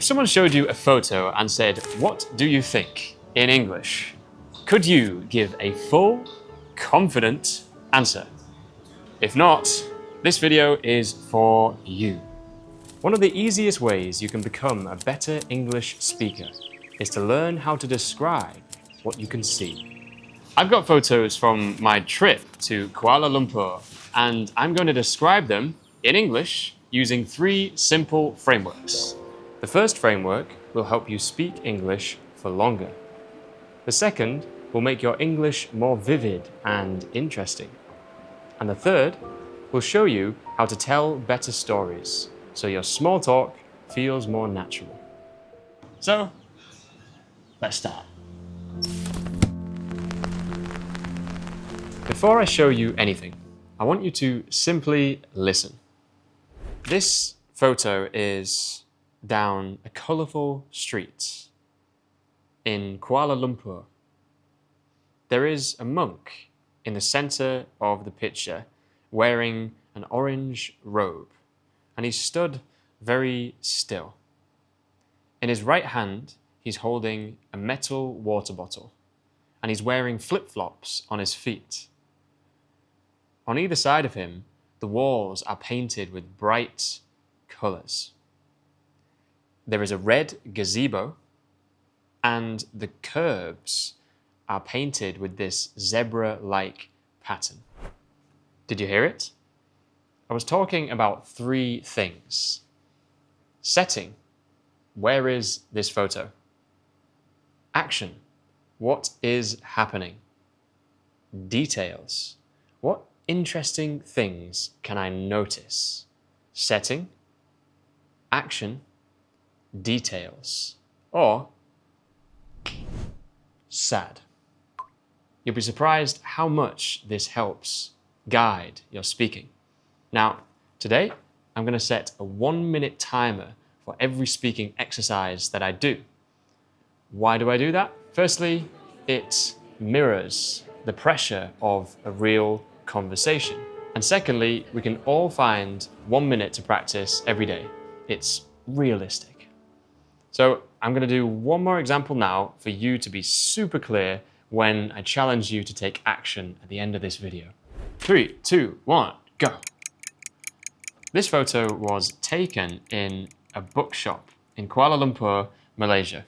If someone showed you a photo and said, "What do you think?" in English, could you give a full, confident answer? If not, this video is for you. One of the easiest ways you can become a better English speaker is to learn how to describe what you can see. I've got photos from my trip to Kuala Lumpur, and I'm going to describe them in English using 3 simple frameworks. The first framework will help you speak English for longer. The second will make your English more vivid and interesting. And the third will show you how to tell better stories so your small talk feels more natural. So, let's start. Before I show you anything, I want you to simply listen. This photo is down a colourful street in Kuala Lumpur. There is a monk in the centre of the picture wearing an orange robe, and he stood very still. In his right hand, he's holding a metal water bottle, and he's wearing flip-flops on his feet. On either side of him, the walls are painted with bright colours. There is a red gazebo, and the curbs are painted with this zebra-like pattern. Did you hear it? I was talking about 3 things. Setting. Where is this photo? Action. What is happening? Details. What interesting things can I notice? Setting. Action. Details. Or S.A.D. You'll be surprised how much this helps guide your speaking. Now, today, I'm going to set a 1-minute timer for every speaking exercise that I do. Why do I do that? Firstly, it mirrors the pressure of a real conversation. And secondly, we can all find 1 minute to practice every day. It's realistic. So I'm going to do one more example now for you to be super clear when I challenge you to take action at the end of this video. 3, 2, 1, go. This photo was taken in a bookshop in Kuala Lumpur, Malaysia.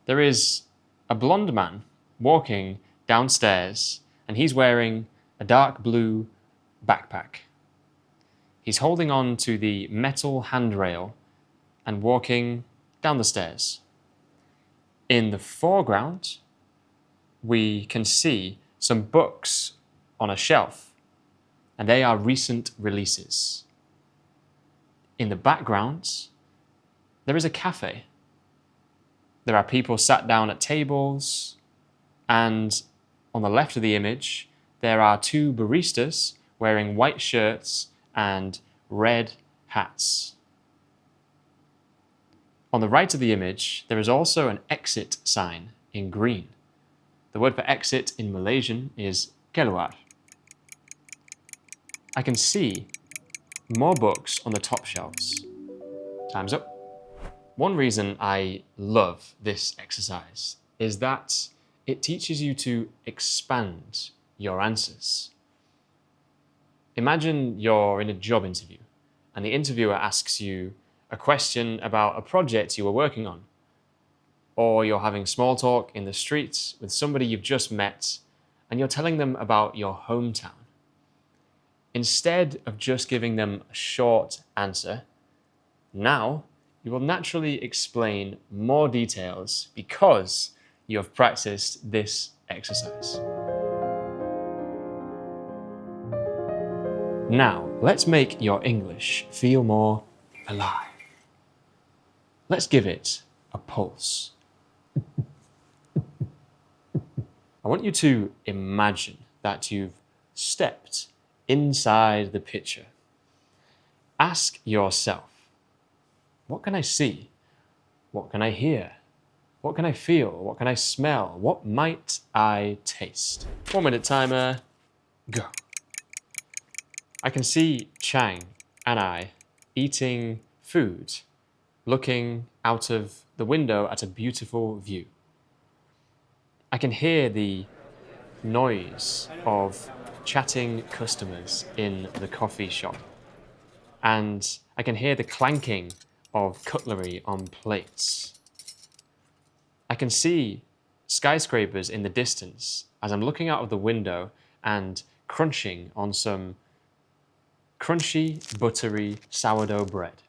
There is a blonde man walking downstairs, and he's wearing a dark blue backpack. He's holding on to the metal handrail and walking down the stairs. In the foreground, we can see some books on a shelf, and they are recent releases. In the background, there is a cafe. There are people sat down at tables, and on the left of the image, there are 2 baristas wearing white shirts and red hats. On the right of the image, there is also an exit sign in green. The word for exit in Malaysian is keluar. I can see more books on the top shelves. Time's up. One reason I love this exercise is that it teaches you to expand your answers. Imagine you're in a job interview and the interviewer asks you a question about a project you were working on. Or you're having small talk in the streets with somebody you've just met and you're telling them about your hometown. Instead of just giving them a short answer, now you will naturally explain more details because you have practiced this exercise. Now, let's make your English feel more alive. Let's give it a pulse. I want you to imagine that you've stepped inside the picture. Ask yourself, what can I see? What can I hear? What can I feel? What can I smell? What might I taste? 1-minute timer, go. I can see Chang and I eating food looking out of the window at a beautiful view. I can hear the noise of chatting customers in the coffee shop, and I can hear the clanking of cutlery on plates. I can see skyscrapers in the distance as I'm looking out of the window and crunching on some crunchy, buttery sourdough bread.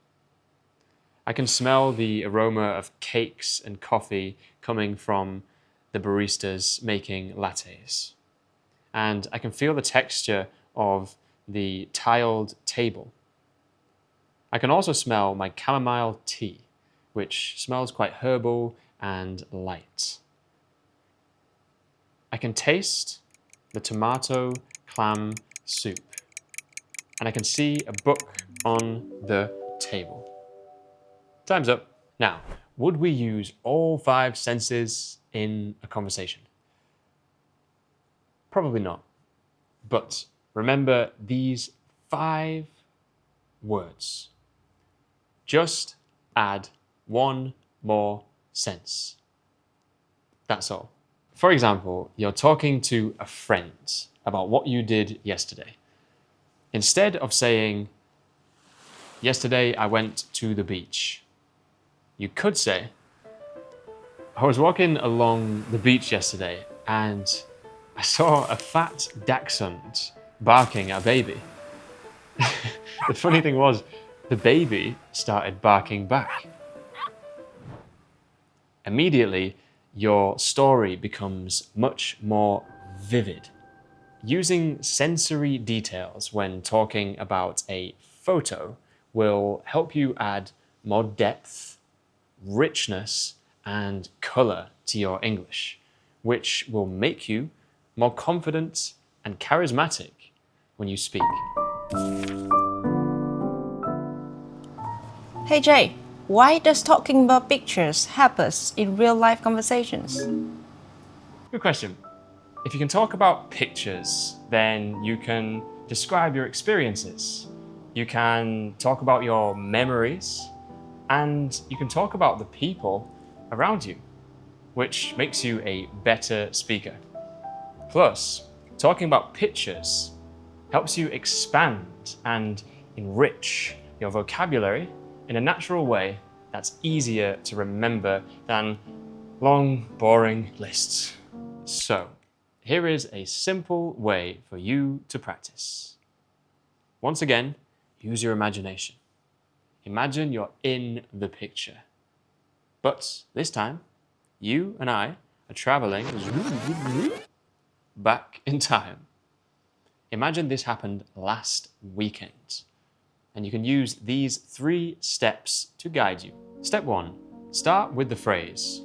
I can smell the aroma of cakes and coffee coming from the baristas making lattes. And I can feel the texture of the tiled table. I can also smell my chamomile tea, which smells quite herbal and light. I can taste the tomato clam soup, and I can see a book on the table. Time's up. Now, would we use all 5 senses in a conversation? Probably not. But remember these 5 words. Just add 1 more sense. That's all. For example, you're talking to a friend about what you did yesterday. Instead of saying, "Yesterday I went to the beach," you could say, "I was walking along the beach yesterday and I saw a fat dachshund barking at a baby." The funny thing was, the baby started barking back. Immediately, your story becomes much more vivid. Using sensory details when talking about a photo will help you add more depth, richness, and color to your English, which will make you more confident and charismatic when you speak. Hey Jay, why does talking about pictures help us in real life conversations? Good question. If you can talk about pictures, then you can describe your experiences. You can talk about your memories, and you can talk about the people around you, which makes you a better speaker. Plus, talking about pictures helps you expand and enrich your vocabulary in a natural way that's easier to remember than long, boring lists. So, here is a simple way for you to practice. Once again, use your imagination. Imagine you're in the picture. But this time, you and I are traveling back in time. Imagine this happened last weekend. And you can use these 3 steps to guide you. Step 1, start with the phrase,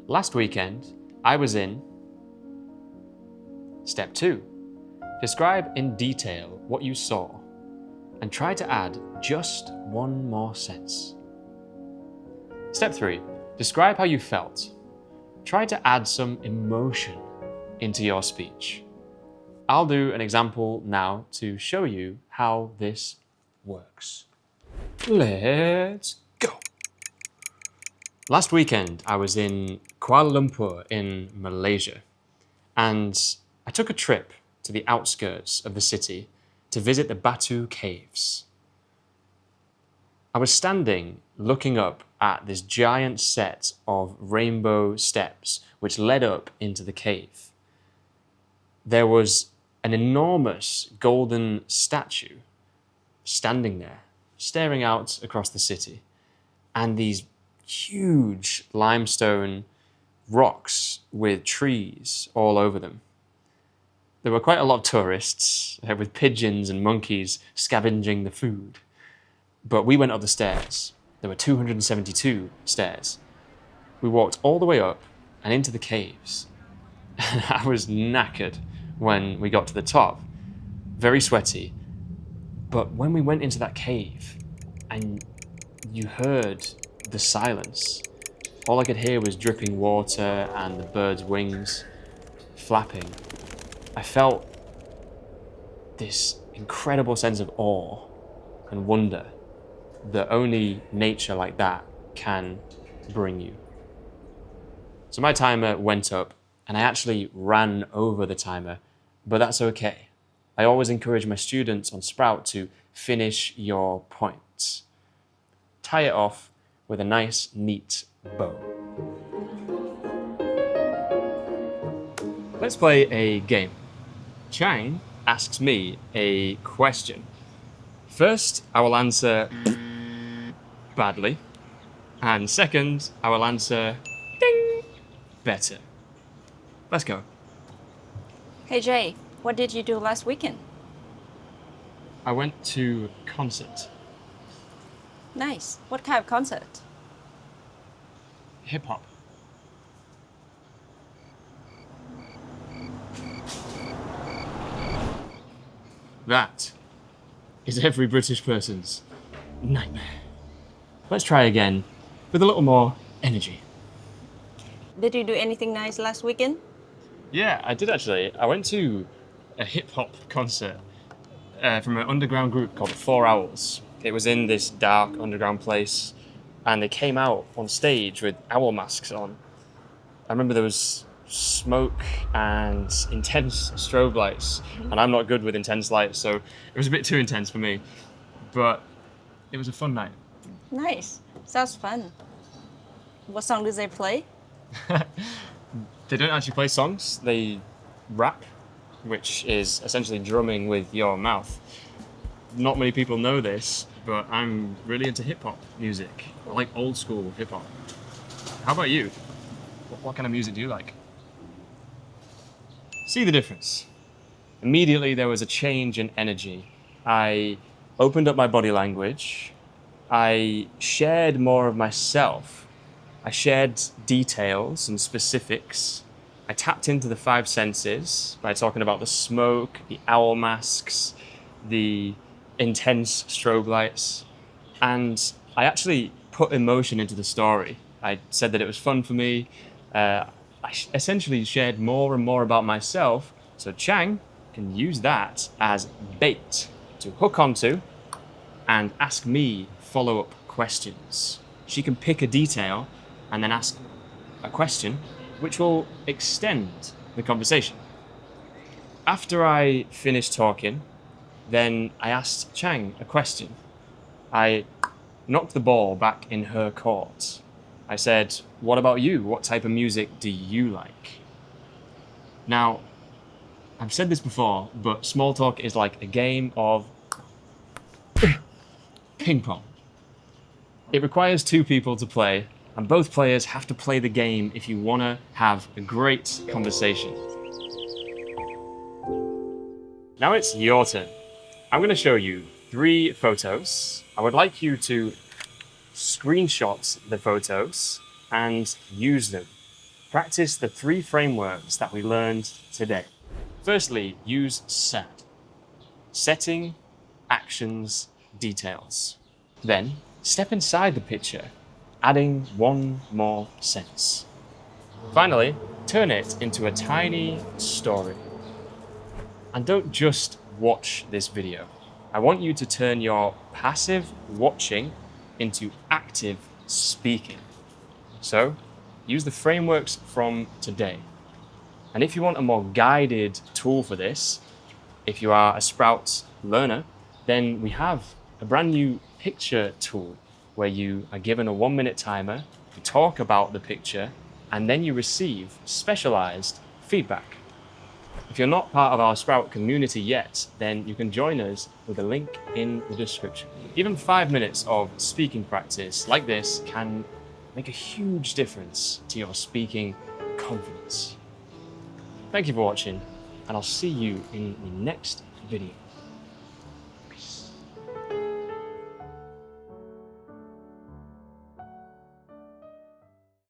"Last weekend, I was in." Step 2, describe in detail what you saw and try to add just 1 more sense. Step 3, describe how you felt. Try to add some emotion into your speech. I'll do an example now to show you how this works. Let's go. Last weekend, I was in Kuala Lumpur in Malaysia, and I took a trip to the outskirts of the city to visit the Batu Caves. I was standing looking up at this giant set of rainbow steps which led up into the cave. There was an enormous golden statue standing there, staring out across the city, and these huge limestone rocks with trees all over them. There were quite a lot of tourists with pigeons and monkeys scavenging the food. But we went up the stairs. There were 272 stairs. We walked all the way up and into the caves. I was knackered when we got to the top, very sweaty. But when we went into that cave and you heard the silence, all I could hear was dripping water and the birds' wings flapping. I felt this incredible sense of awe and wonder that only nature like that can bring you. So my timer went up, and I actually ran over the timer, but that's okay. I always encourage my students on Sprout to finish your points. Tie it off with a nice, neat bow. Let's play a game. Chang asks me a question. First, I will answer badly, and second, I will answer ding better. Let's go. Hey Jay, what did you do last weekend? I went to a concert. Nice. What kind of concert? Hip hop. That is every British person's nightmare. Let's try again with a little more energy. Did you do anything nice last weekend? Yeah, I did actually. I went to a hip hop concert from an underground group called 4 Owls. It was in this dark underground place, and they came out on stage with owl masks on. I remember there was smoke and intense strobe lights, and I'm not good with intense lights, so it was a bit too intense for me. But it was a fun night. Nice. Sounds fun. What song did they play? They don't actually play songs, they rap, which is essentially drumming with your mouth. Not many people know this, but I'm really into hip hop music. I like old school hip hop. How about you? What kind of music do you like? See the difference. Immediately there was a change in energy. I opened up my body language. I shared more of myself. I shared details and specifics. I tapped into the 5 senses by talking about the smoke, the owl masks, the intense strobe lights. And I actually put emotion into the story. I said that it was fun for me. I essentially shared more and more about myself, so Chang can use that as bait to hook onto and ask me follow-up questions. She can pick a detail and then ask a question which will extend the conversation. After I finished talking, then I asked Chang a question. I knocked the ball back in her court. I said, "What about you? What type of music do you like?" Now, I've said this before, but small talk is like a game of ping pong. It requires 2 people to play, and both players have to play the game if you want to have a great conversation. Now it's your turn. I'm going to show you 3 photos. I would like you to screenshot the photos and use them. Practice the 3 frameworks that we learned today. Firstly, use S.A.D. Setting, actions, details. Then, step inside the picture, adding 1 more sense. Finally, turn it into a tiny story. And don't just watch this video. I want you to turn your passive watching into active speaking. So, use the frameworks from today. And if you want a more guided tool for this, if you are a Sprout learner, then we have a brand new picture tool where you are given a 1-minute timer to talk about the picture, and then you receive specialized feedback. If you're not part of our Sprout community yet, then you can join us with a link in the description. Even 5 minutes of speaking practice like this can make a huge difference to your speaking confidence. Thank you for watching, and I'll see you in the next video.